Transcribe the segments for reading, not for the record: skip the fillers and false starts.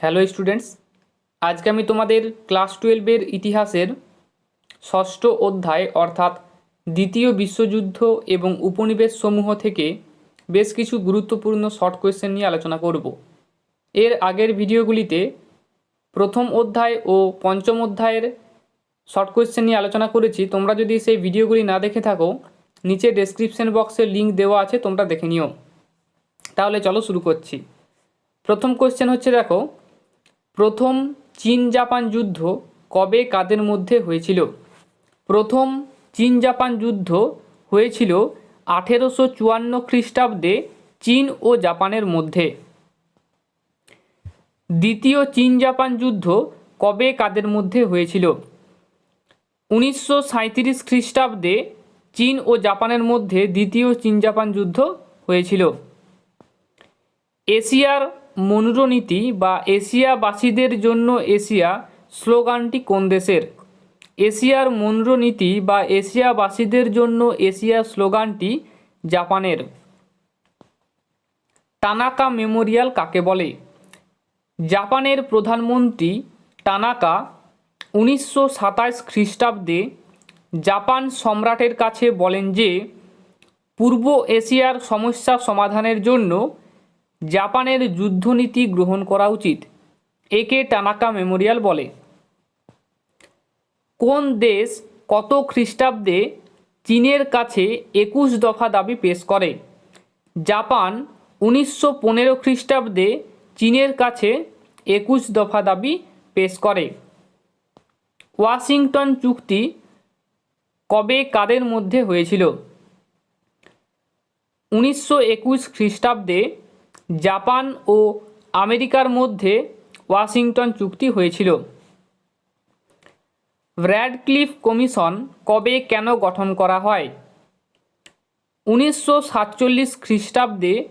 Hello students, আজকে আমি তোমাদের ক্লাস 12-এর ইতিহাসের ষষ্ঠ অধ্যায় অর্থাৎ দ্বিতীয় বিশ্বযুদ্ধ এবং উপনিবেশ সমূহ থেকে বেশ কিছু গুরুত্বপূর্ণ শর্ট কোয়েশ্চেন নিয়ে আলোচনা করব। এর আগের ভিডিওগুলিতে প্রথম অধ্যায় ও পঞ্চম অধ্যায়ের শর্ট কোয়েশ্চেন নিয়ে আলোচনা করেছি। তোমরা যদি সেই ভিডিওগুলি না দেখে থাকো, নিচে ডেসক্রিপশন বক্সে লিঙ্ক দেওয়া আছে, তোমরা দেখে নিও। তাহলে চলো শুরু করছি। প্রথম কোয়েশ্চেন হচ্ছে, দেখো, প্রথম চীন জাপান যুদ্ধ কবে কাদের মধ্যে হয়েছিল? প্রথম চীন জাপান যুদ্ধ হয়েছিল 1854 খ্রিস্টাব্দে চীন ও জাপানের মধ্যে। দ্বিতীয় চীন জাপান যুদ্ধ কবে কাদের মধ্যে হয়েছিল? 1937 খ্রিস্টাব্দে চীন ও জাপানের মধ্যে দ্বিতীয় চীন জাপান যুদ্ধ হয়েছিল। এশিয়ার মনরো-নীতি বা এশিয়াবাসীদের জন্য এশিয়া স্লোগানটি কোন দেশের? এশিয়ার মনরো-নীতি বা এশিয়াবাসীদের জন্য এশিয়া স্লোগানটি জাপানের। টানাকা মেমোরিয়াল কাকে বলে? জাপানের প্রধানমন্ত্রী টানাকা 1927 খ্রিস্টাব্দে জাপান সম্রাটের কাছে বলেন যে পূর্ব এশিয়ার সমস্যা সমাধানের জন্য জাপানের যুদ্ধনীতি গ্রহণ করা উচিত। একে টানাকা মেমোরিয়াল বলে। কোন দেশ কত খ্রিস্টাব্দে চীনের কাছে 21 দফা দাবি পেশ করে? জাপান 1915 খ্রিস্টাব্দে চীনের কাছে 21 দফা দাবি পেশ করে। ওয়াশিংটন চুক্তি কবে কাদের মধ্যে হয়েছিল? 1921 খ্রিস্টাব্দে জাপান ও আমেরিকার মধ্যে ওয়াশিংটন চুক্তি হয়েছিল। র্যাডক্লিফ কমিশন কবে কেন গঠন করা হয়? 1947 খ্রিস্টাব্দে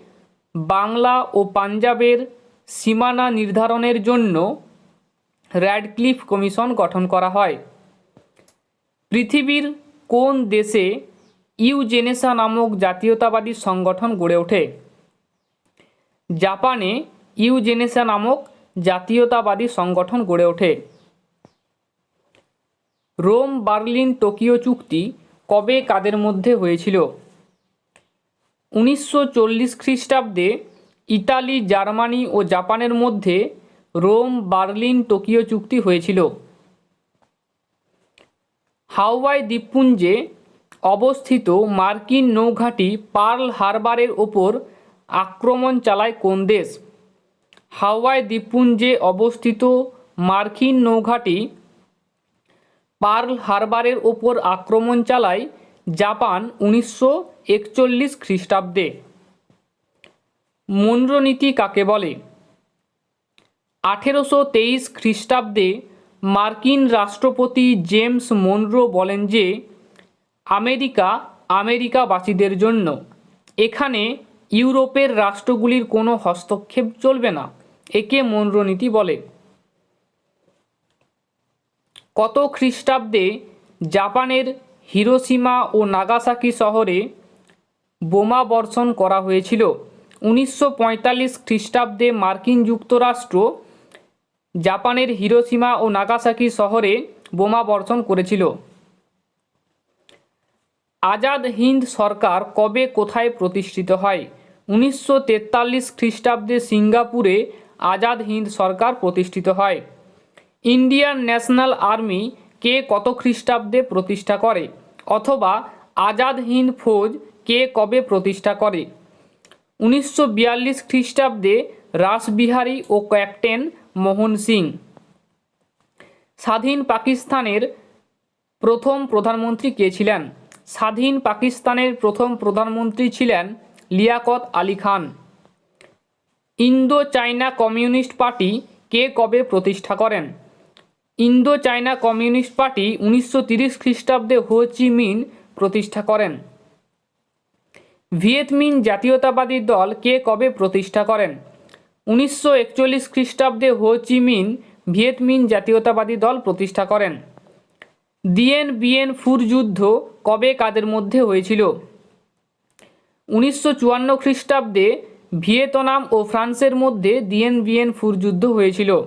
বাংলা ও পাঞ্জাবের সীমানা নির্ধারণের জন্য র্যাডক্লিফ কমিশন গঠন করা হয়। পৃথিবীর কোন দেশে ইউজেনেসা নামক জাতীয়তাবাদী সংগঠন গড়ে ওঠে? জাপানে ইউজেনেসা নামক জাতীয়তাবাদী সংগঠন গড়ে ওঠে। রোম বার্লিন টোকিও চুক্তি কবে কাদের মধ্যে হয়েছিল? 1940 খ্রিস্টাব্দে ইতালি, জার্মানি ও জাপানের মধ্যে রোম বার্লিন টোকিও চুক্তি হয়েছিল। হাওয়াই দ্বীপপুঞ্জে অবস্থিত মার্কিন নৌঘাঁটি পার্ল হারবারের ওপর আক্রমণ চালায় কোন দেশ? হাওয়াই দ্বীপপুঞ্জে অবস্থিত মার্কিন নৌঘাঁটি পার্ল হারবারের ওপর আক্রমণ চালায় জাপান 1941 খ্রিস্টাব্দে। মনরো নীতি কাকে বলে? 1823 খ্রিস্টাব্দে মার্কিন রাষ্ট্রপতি জেমস মনরো বলেন যে আমেরিকা আমেরিকাবাসীদের জন্য, এখানে ইউরোপের রাষ্ট্রগুলির কোনো হস্তক্ষেপ চলবে না। একে মনরো নীতি বলে। কত খ্রিস্টাব্দে জাপানের হিরোশিমা ও নাগাসাকি শহরে বোমা বর্ষণ করা হয়েছিল? 1945 খ্রিস্টাব্দে মার্কিন যুক্তরাষ্ট্র জাপানের হিরোশিমা ও নাগাসাকি শহরে বোমা বর্ষণ করেছিল। আজাদ হিন্দ সরকার কবে কোথায় প্রতিষ্ঠিত হয়? 1943 খ্রিস্টাব্দে সিঙ্গাপুরে আজাদ হিন্দ সরকার প্রতিষ্ঠিত হয়। ইন্ডিয়ান ন্যাশনাল আর্মি কে কত খ্রিস্টাব্দে প্রতিষ্ঠা করে? অথবা আজাদ হিন্দ ফৌজ কে কবে প্রতিষ্ঠা করে? 1942 খ্রিস্টাব্দে রাসবিহারী ও ক্যাপ্টেন মোহন সিং। স্বাধীন পাকিস্তানের প্রথম প্রধানমন্ত্রী কে ছিলেন? স্বাধীন পাকিস্তানের প্রথম প্রধানমন্ত্রী ছিলেন Liaquat Ali Khan. Indo China communist party কে কবে প্রতিষ্ঠা করেন? ইন্দো চায়না কমিউনিস্ট পার্টি 1930 খ্রিস্টাব্দে হো চি মিন প্রতিষ্ঠা করেন। ভিয়েতমিন জাতীয়তাবাদী দল কে কবে প্রতিষ্ঠা করেন? 1941 খ্রিস্টাব্দে হো চি মিন ভিয়েতমিন জাতীয়তাবাদী দল প্রতিষ্ঠা করেন। দিয়েন বিয়েন ফুর যুদ্ধ কবে কাদের মধ্যে হয়েছিল? 1954 খ্রিস্টাব্দে ভিয়েতনাম ও ফ্রান্সের মধ্যে দিয়েন বিয়েন ফুর যুদ্ধ হয়েছিল?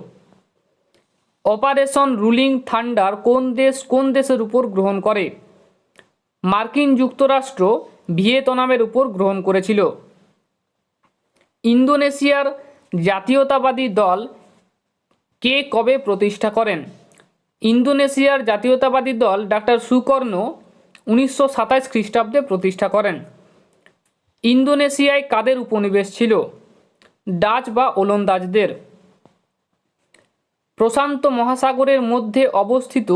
অপারেশন রুলিং থান্ডার কোন দেশের উপর গ্রহণ করে? মার্কিন যুক্তরাষ্ট্র ভিয়েতনামের উপর গ্রহণ করেছিল। ইন্দোনেশিয়ার জাতীয়তাবাদী দল কে কবে প্রতিষ্ঠা করেন? ইন্দোনেশিয়ার জাতীয়তাবাদী দল ডক্টর সুকর্ণ 1927 খ্রিস্টাব্দে প্রতিষ্ঠা করেন। ইন্দোনেশিয়ায় কাদের উপনিবেশ ছিল? ডাচ বা ওলন্দাজদের। প্রশান্ত মহাসাগরের মধ্যে অবস্থিত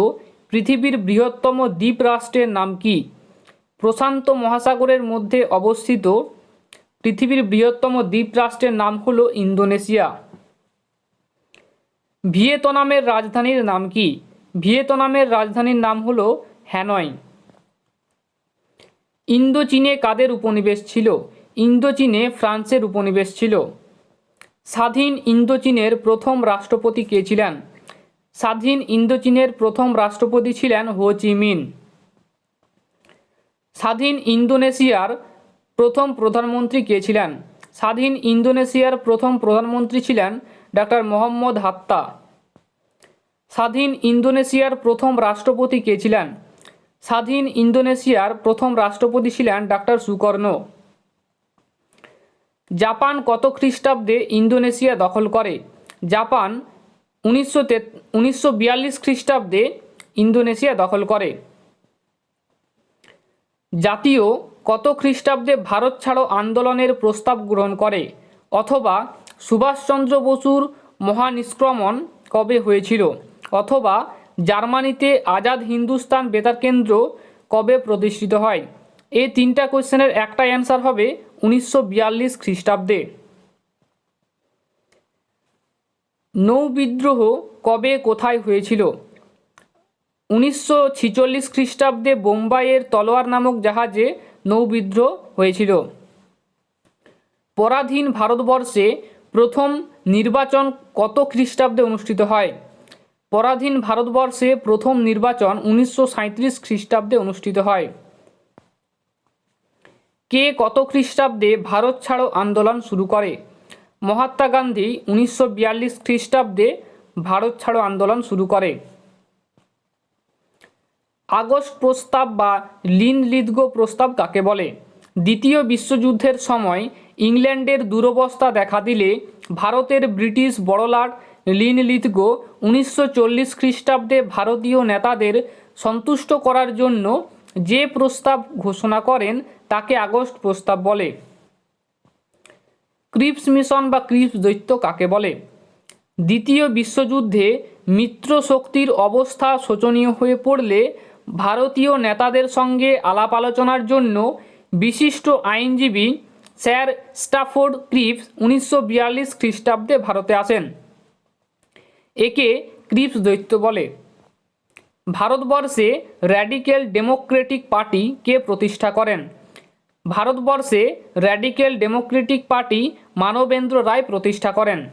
পৃথিবীর বৃহত্তম দ্বীপ রাষ্ট্রের নাম কি? প্রশান্ত মহাসাগরের মধ্যে অবস্থিত পৃথিবীর বৃহত্তম দ্বীপ রাষ্ট্রের নাম হল ইন্দোনেশিয়া। ভিয়েতনামের রাজধানীর নাম কি? ভিয়েতনামের রাজধানীর নাম হল হ্যানয়। ইন্দোচীনে কাদের উপনিবেশ ছিল? ইন্দোচীনে ফ্রান্সের উপনিবেশ ছিল। স্বাধীন ইন্দোচীনের প্রথম রাষ্ট্রপতি কে ছিলেন? স্বাধীন ইন্দোচীনের প্রথম রাষ্ট্রপতি ছিলেন হো চি মিন। স্বাধীন ইন্দোনেশিয়ার প্রথম প্রধানমন্ত্রী কে ছিলেন? স্বাধীন ইন্দোনেশিয়ার প্রথম প্রধানমন্ত্রী ছিলেন ডক্টর মোহাম্মদ হাত্তা। স্বাধীন ইন্দোনেশিয়ার প্রথম রাষ্ট্রপতি কে ছিলেন? স্বাধীন ইন্দোনেশিয়ার প্রথম রাষ্ট্রপতি ছিলেন ডক্টর সুকর্ণ। জাপান কত খ্রিস্টাব্দে ইন্দোনেশিয়া দখল করে? জাপান 1942 খ্রিস্টাব্দে ইন্দোনেশিয়া দখল করে। জাতীয় কত খ্রিস্টাব্দে ভারত ছাড়ো আন্দোলনের প্রস্তাব গ্রহণ করে? অথবা সুভাষচন্দ্র বসুর মহানিষ্ক্রমণ কবে হয়েছিল? অথবা জার্মানিতে আজাদ হিন্দুস্তান বেতার কেন্দ্র কবে প্রতিষ্ঠিত হয়? এই তিনটা কোশ্চেনের একটা অ্যান্সার হবে 1942 খ্রিস্টাব্দে। নৌ বিদ্রোহ কবে কোথায় হয়েছিল? 1946 খ্রিস্টাব্দে বোম্বাইয়ের তলোয়ার নামক জাহাজে নৌ বিদ্রোহ হয়েছিল। পরাধীন ভারতবর্ষে প্রথম নির্বাচন কত খ্রিস্টাব্দে অনুষ্ঠিত হয়? পরাধীন ভারতবর্ষে প্রথম নির্বাচন 1937 খ্রিস্টাব্দে অনুষ্ঠিত হয়। কে কত খ্রিস্টাব্দে ভারত ছাড়ো আন্দোলন শুরু করে? মহাত্মা গান্ধী 1942 খ্রিস্টাব্দে ভারত ছাড়ো আন্দোলন শুরু করে। আগস্ট প্রস্তাব বা লিন-লিথগো প্রস্তাব কাকে বলে? দ্বিতীয় বিশ্বযুদ্ধের সময় ইংল্যান্ডের দুরবস্থা দেখা দিলে ভারতের ব্রিটিশ বড়লাট লিন-লিথগো 1940 খ্রিস্টাব্দে ভারতীয় নেতাদের সন্তুষ্ট করার জন্য যে প্রস্তাব ঘোষণা করেন তাকে আগস্ট প্রস্তাব বলে। ক্রিপস মিশন বা ক্রিপস দৈত্য কাকে বলে? দ্বিতীয় বিশ্বযুদ্ধে মিত্র শক্তির অবস্থা শোচনীয় হয়ে পড়লে ভারতীয় নেতাদের সঙ্গে আলাপ আলোচনার জন্য বিশিষ্ট আইনজীবী স্যার স্টাফোর্ড ক্রিপস 1942 খ্রিস্টাব্দে ভারতে আসেন। একে ক্রিপস দৈত্য বলে। ভারতবর্ষে র্যাডিক্যাল ডেমোক্রেটিক পার্টি কে প্রতিষ্ঠা করেন? ভারতবর্ষে র্যাডিক্যাল ডেমোক্রেটিক পার্টি মানবেন্দ্র রায় প্রতিষ্ঠা করেন।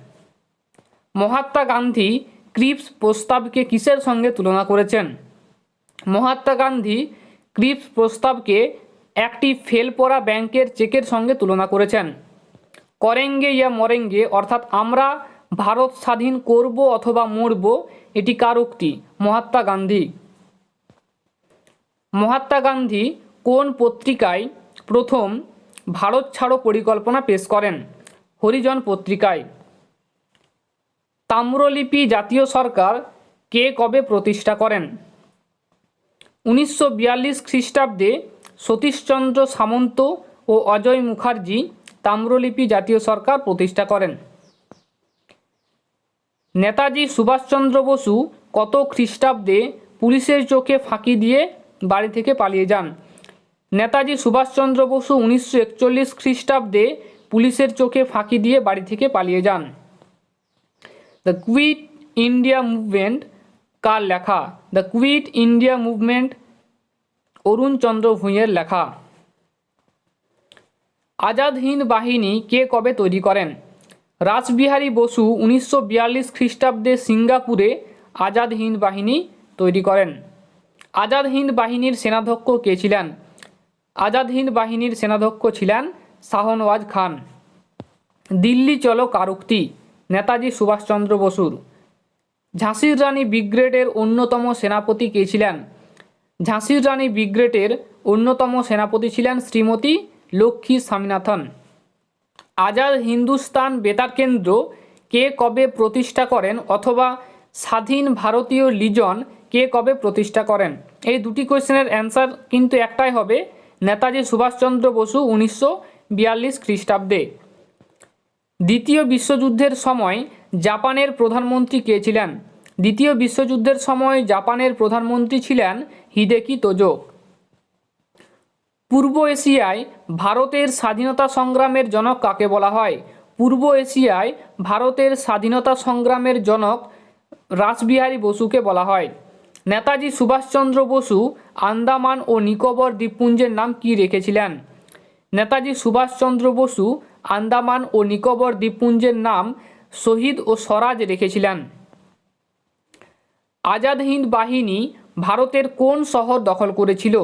মহাত্মা গান্ধী ক্রিপস প্রস্তাবকে কিসের সঙ্গে তুলনা করেছেন? মহাত্মা গান্ধী ক্রিপস প্রস্তাবকে একটি ফেল পড়া ব্যাংকের চেকের সঙ্গে তুলনা করেছেন। করেঙ্গে ইয়া মরেঙ্গে অর্থাৎ আমরা ভারত স্বাধীন করব অথবা মরব, এটি কার উক্তি? মহাত্মা গান্ধী। মহাত্মা গান্ধী কোন পত্রিকায় প্রথম ভারত ছাড়ো পরিকল্পনা পেশ করেন? হরিজন পত্রিকায়। তাম্রলিপি জাতীয় সরকার কে কবে প্রতিষ্ঠা করেন? 1942 খ্রিস্টাব্দে সতীশচন্দ্র সামন্ত ও অজয় মুখার্জি তাম্রলিপি জাতীয় সরকার প্রতিষ্ঠা করেন। নেতাজি সুভাষচন্দ্র বসু কত খ্রিস্টাব্দে পুলিশের চোখে ফাঁকি দিয়ে বাড়ি থেকে পালিয়ে যান? নেতাজি সুভাষচন্দ্র বসু 1941 খ্রিস্টাব্দে পুলিশের চোখে ফাঁকি দিয়ে বাড়ি থেকে পালিয়ে যান। দ্য কুইট ইন্ডিয়া মুভমেন্ট কার লেখা? দ্য কুইট ইন্ডিয়া মুভমেন্ট অরুণ চন্দ্র ভূঁইয়ের লেখা। আজাদ হিন্দ বাহিনী কে কবে তৈরি করেন? রাসবিহারী বসু 1942 খ্রিস্টাব্দে সিঙ্গাপুরে আজাদ হিন্দ বাহিনী তৈরি করেন। আজাদ হিন্দ বাহিনীর সেনাধ্যক্ষ কে ছিলেন? আজাদ হিন্দ বাহিনীর সেনাধ্যক্ষ ছিলেন শাহনওয়াজ খান। দিল্লি চলো কার উক্তি? নেতাজি সুভাষচন্দ্র বসুর। ঝাঁসির রানী ব্রিগেডের অন্যতম সেনাপতি কে ছিলেন? ঝাঁসির রানী ব্রিগেডের অন্যতম সেনাপতি ছিলেন শ্রীমতী লক্ষ্মী স্বামীনাথন। আজাদ হিন্দুস্তান বেতার কেন্দ্র কে কবে প্রতিষ্ঠা করেন, অথবা স্বাধীন ভারতীয় লিজন কে কবে প্রতিষ্ঠা করেন? এই দুটি কোয়েশ্চেনের অ্যান্সার কিন্তু একটাই হবে, নেতাজি সুভাষচন্দ্র বসু 1942 খ্রিস্টাব্দে। দ্বিতীয় বিশ্বযুদ্ধের সময় জাপানের প্রধানমন্ত্রী কে ছিলেন? দ্বিতীয় বিশ্বযুদ্ধের সময় জাপানের প্রধানমন্ত্রী ছিলেন হিদেকি তোজো। পূর্ব এশিয়ায় ভারতের স্বাধীনতা সংগ্রামের জনক কাকে বলা হয়? পূর্ব এশিয়ায় ভারতের স্বাধীনতা সংগ্রামের জনক রাসবিহারী বসুকে বলা হয়। নেতাজি সুভাষচন্দ্র বসু আন্দামান ও নিকোবর দ্বীপপুঞ্জের নাম কি রেখেছিলেন? নেতাজি সুভাষচন্দ্র বসু আন্দামান ও নিকোবর দ্বীপপুঞ্জের নাম শহীদ ও স্বরাজ রেখেছিলেন। আজাদ হিন্দ বাহিনী ভারতের কোন শহর দখল করেছিল?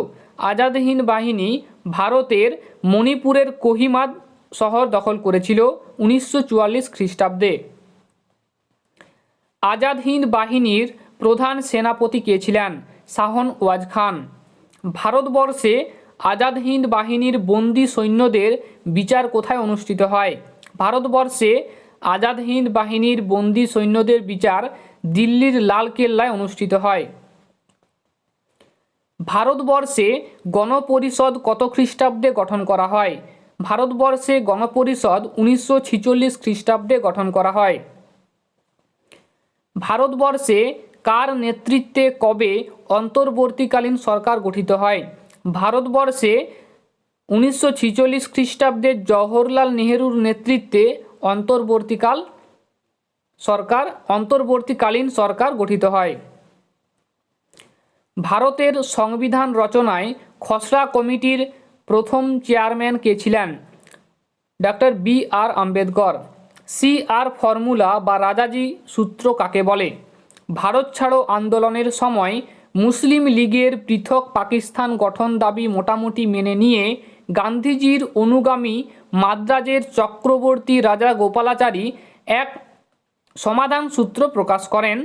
আজাদ হিন্দ বাহিনী ভারতের মণিপুরের কোহিমা শহর দখল করেছিল 1944 খ্রিস্টাব্দে। আজাদ হিন্দ বাহিনীর প্রধান সেনাপতি কে ছিলেন? শাহন ওয়াজ খান। ভারতবর্ষে আজাদ হিন্দ বাহিনীর বন্দী সৈন্যদের বিচার কোথায় অনুষ্ঠিত হয়? ভারতবর্ষে আজাদ হিন্দ বাহিনীর বন্দী সৈন্যদের বিচার দিল্লির লালকেল্লায় অনুষ্ঠিত হয়। ভারতবর্ষে গণপরিষদ কত খ্রিস্টাব্দে গঠন করা হয়? ভারতবর্ষে গণপরিষদ 1946 খ্রিস্টাব্দে গঠন করা হয়। ভারতবর্ষে কার নেতৃত্বে কবে অন্তর্বর্তীকালীন সরকার গঠিত হয়? ভারতবর্ষে 1946 খ্রিস্টাব্দে জওহরলাল নেহেরুর নেতৃত্বে অন্তর্বর্তীকালীন সরকার গঠিত হয়। ভারতের সংবিধান রচনায় খসড়া কমিটির প্রথম চেয়ারম্যান কে ছিলেন? Doctor B.R.. Ambedkar. CR formula বা রাজাজি সূত্র কাকে বলে? ভারত ছাড়ো আন্দোলনের সময় মুসলিম লীগের পৃথক পাকিস্তান গঠন দাবি মোটামুটি মেনে নিয়ে গান্ধীজির অনুগামী মাদ্রাজের চক্রবর্তী রাজা গোপালাচারী এক সমাধান সূত্র প্রকাশ করেন।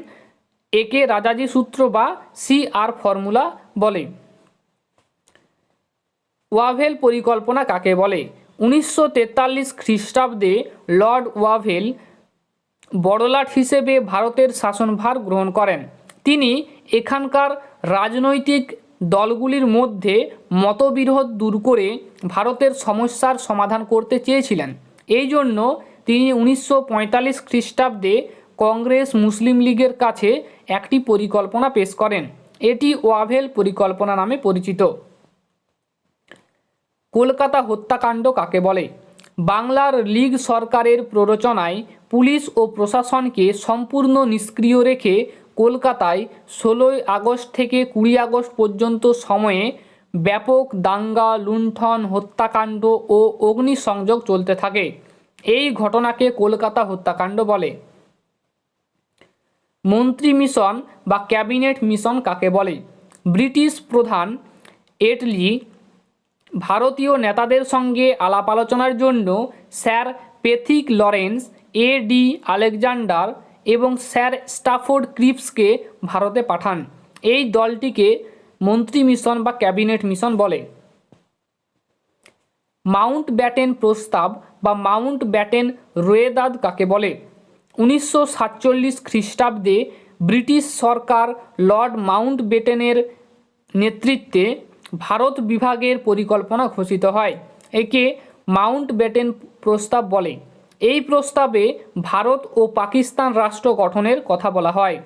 একে রাজাজি সূত্র বা CR ফর্মুলা বলে। ওয়াভেল পরিকল্পনা কাকে বলে? 1943 খ্রিস্টাব্দে লর্ড ওয়াভেল বড়লাট হিসেবে ভারতের শাসনভার গ্রহণ করেন। তিনি এখানকার রাজনৈতিক দলগুলির মধ্যে মতবিরোধ দূর করে ভারতের সমস্যার সমাধান করতে চেয়েছিলেন। এই জন্য তিনি 1945 খ্রিস্টাব্দে কংগ্রেস মুসলিম লীগের কাছে একটি পরিকল্পনা পেশ করেন। এটি ওয়াভেল পরিকল্পনা নামে পরিচিত। কলকাতা হত্যাকাণ্ড কাকে বলে? বাংলার লীগ সরকারের প্ররোচনায় পুলিশ ও প্রশাসনকে সম্পূর্ণ নিষ্ক্রিয় রেখে কলকাতায় 16 আগস্ট থেকে 20 আগস্ট পর্যন্ত সময়ে ব্যাপক দাঙ্গা, লুণ্ঠন, হত্যাকাণ্ড ও অগ্নিসংযোগ চলতে থাকে। এই ঘটনাকে কলকাতা হত্যাকাণ্ড বলে। মন্ত্রী মিশন বা ক্যাবিনেট মিশন কাকে বলে? ব্রিটিশ প্রধান এটলি ভারতীয় নেতাদের সঙ্গে আলাপ আলোচনার জন্য sir Pethick Lawrence, AD Alexander এবং স্যার স্টাফোর্ড ক্রিপসকে ভারতে পাঠান। এই দলটিকে মন্ত্রী মিশন বা ক্যাবিনেট মিশন বলে। মাউন্ট ব্যাটেন প্রস্তাব বা মাউন্ট ব্যাটেন রোয়েদাদ কাকে বলে? 1947 খ্রিস্টাব্দে ব্রিটিশ সরকার লর্ড মাউন্ট ব্যাটেনের নেতৃত্বে ভারত বিভাগের পরিকল্পনা ঘোষিত হয়। একে মাউন্ট ব্যাটেন প্রস্তাব বলে। এই প্রস্তাবে ভারত ও পাকিস্তান রাষ্ট্র গঠনের কথা বলা হয়।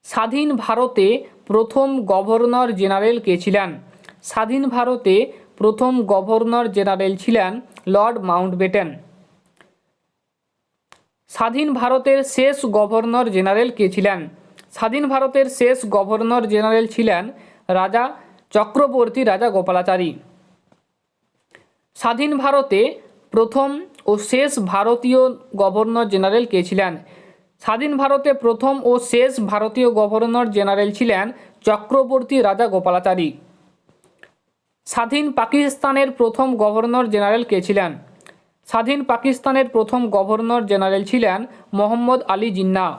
স্বাধীন ভারতে প্রথম গভর্নর জেনারেল কে ছিলেন? স্বাধীন ভারতে প্রথম গভর্নর জেনারেল ছিলেন লর্ড মাউন্টব্যাটেন। স্বাধীন ভারতের শেষ গভর্নর জেনারেল কে ছিলেন? স্বাধীন ভারতের শেষ গভর্নর জেনারেল ছিলেন রাজা চক্রবর্তী রাজা গোপালাচারী। স্বাধীন ভারতে প্রথম ও শেষ ভারতীয় গভর্নর জেনারেল কে ছিলেন? স্বাধীন ভারতে প্রথম ও শেষ ভারতীয় গভর্নর জেনারেল ছিলেন চক্রবর্তী রাজা গোপালাচারী। স্বাধীন পাকিস্তানের প্রথম গভর্নর জেনারেল কে ছিলেন? স্বাধীন পাকিস্তানের প্রথম গভর্নর জেনারেল ছিলেন মোহাম্মদ আলী জিন্নাহ।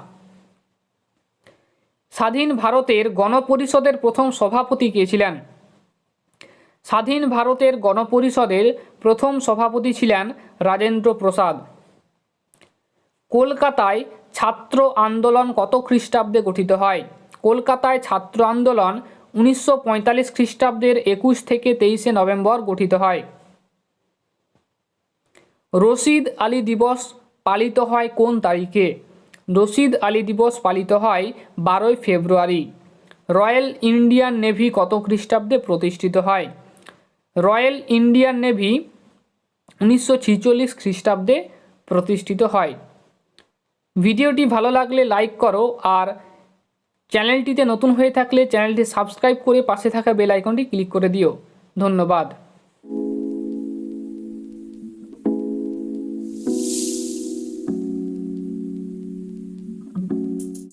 স্বাধীন ভারতের গণপরিষদের প্রথম সভাপতি কে ছিলেন? স্বাধীন ভারতের গণপরিষদের প্রথম সভাপতি ছিলেন রাজেন্দ্র প্রসাদ। কলকাতায় ছাত্র আন্দোলন কত খ্রিস্টাব্দে গঠিত হয়? কলকাতায় ছাত্র আন্দোলন 1945 খ্রিস্টাব্দের 21 থেকে 23 নভেম্বর গঠিত হয়। রশিদ আলী দিবস পালিত হয় কোন তারিখে? রশিদ আলী দিবস পালিত হয় 12 ফেব্রুয়ারি। রয়্যাল ইন্ডিয়ান নেভি কত খ্রিস্টাব্দে প্রতিষ্ঠিত হয়? রয়্যাল ইন্ডিয়ান নেভি 1946 খ্রিস্টাব্দে প্রতিষ্ঠিত হয়। ভিডিওটি ভালো লাগলে লাইক করো, আর চ্যানেলটিতে নতুন হয়ে থাকলে চ্যানেলটি সাবস্ক্রাইব করে পাশে থাকা বেল আইকনটি ক্লিক করে দিও। ধন্যবাদ।